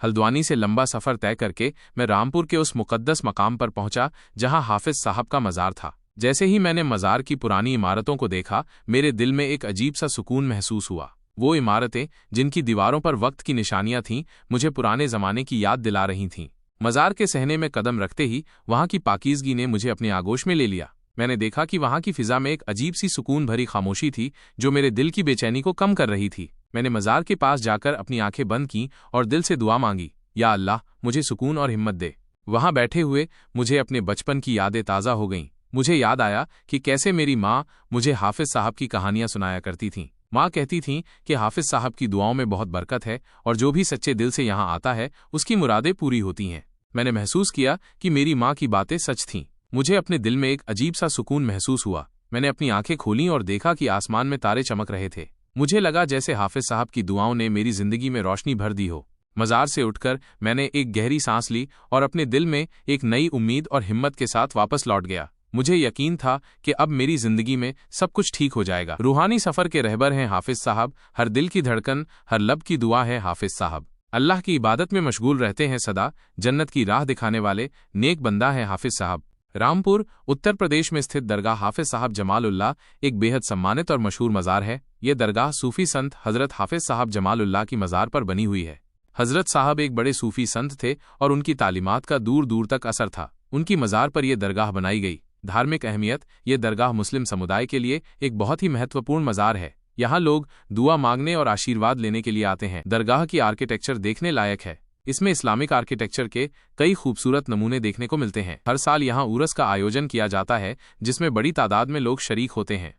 हल्द्वानी से लंबा सफ़र तय करके मैं रामपुर के उस मुक़द्दस मकाम पर पहुंचा जहां हाफिज साहब का मज़ार था। जैसे ही मैंने मज़ार की पुरानी इमारतों को देखा, मेरे दिल में एक अजीब सा सुकून महसूस हुआ। वो इमारतें जिनकी दीवारों पर वक्त की निशानियां थीं, मुझे पुराने ज़माने की याद दिला रही थीं। मज़ार के सहने में कदम रखते ही वहां की पाकीज़गी ने मुझे अपने आगोश में ले लिया। मैंने देखा कि वहां की फ़िज़ा में एक अजीब सी सुकून भरी खामोशी थी जो मेरे दिल की बेचैनी को कम कर रही थी। मैंने मज़ार के पास जाकर अपनी आंखें बंद कीं और दिल से दुआ मांगी, या अल्लाह, मुझे सुकून और हिम्मत दे। वहां बैठे हुए मुझे अपने बचपन की यादें ताज़ा हो गईं। मुझे याद आया कि कैसे मेरी माँ मुझे हाफिज साहब की कहानियां सुनाया करती थीं। माँ कहती थीं कि हाफिज साहब की दुआओं में बहुत बरकत है और जो भी सच्चे दिल से यहाँ आता है उसकी मुरादें पूरी होती हैं। मैंने महसूस किया कि मेरी माँ की बातें सच थीं। मुझे अपने दिल में एक अजीब सा सुकून महसूस हुआ। मैंने अपनी आंखें खोलीं और देखा कि आसमान में तारे चमक रहे थे। मुझे लगा जैसे हाफिज साहब की दुआओं ने मेरी जिंदगी में रोशनी भर दी हो। मज़ार से उठकर मैंने एक गहरी सांस ली और अपने दिल में एक नई उम्मीद और हिम्मत के साथ वापस लौट गया। मुझे यकीन था कि अब मेरी जिंदगी में सब कुछ ठीक हो जाएगा। रूहानी सफ़र के रहबर हैं हाफिज साहब, हर दिल की धड़कन, हर लब की दुआ है हाफिज साहब। अल्लाह की इबादत में मशगूल रहते हैं सदा, जन्नत की राह दिखाने वाले नेक बंदा है हाफिज साहब। रामपुर, उत्तर प्रदेश में स्थित दरगाह हाफिज साहब जमालुल्लाह एक बेहद सम्मानित और मशहूर मज़ार है। ये दरगाह सूफ़ी संत हज़रत हाफिज साहब जमालुल्लाह की मज़ार पर बनी हुई है। हज़रत साहब एक बड़े सूफ़ी संत थे और उनकी तालीमात का दूर दूर तक असर था। उनकी मज़ार पर यह दरगाह बनाई गई। धार्मिक अहमियत, ये दरगाह मुस्लिम समुदाय के लिए एक बहुत ही महत्वपूर्ण मज़ार है। यहाँ लोग दुआ मांगने और आशीर्वाद लेने के लिए आते हैं। दरगाह की आर्किटेक्चर देखने लायक है। इसमें इस्लामिक आर्किटेक्चर के कई खूबसूरत नमूने देखने को मिलते हैं। हर साल यहाँ उर्स का आयोजन किया जाता है जिसमें बड़ी तादाद में लोग शरीक होते हैं।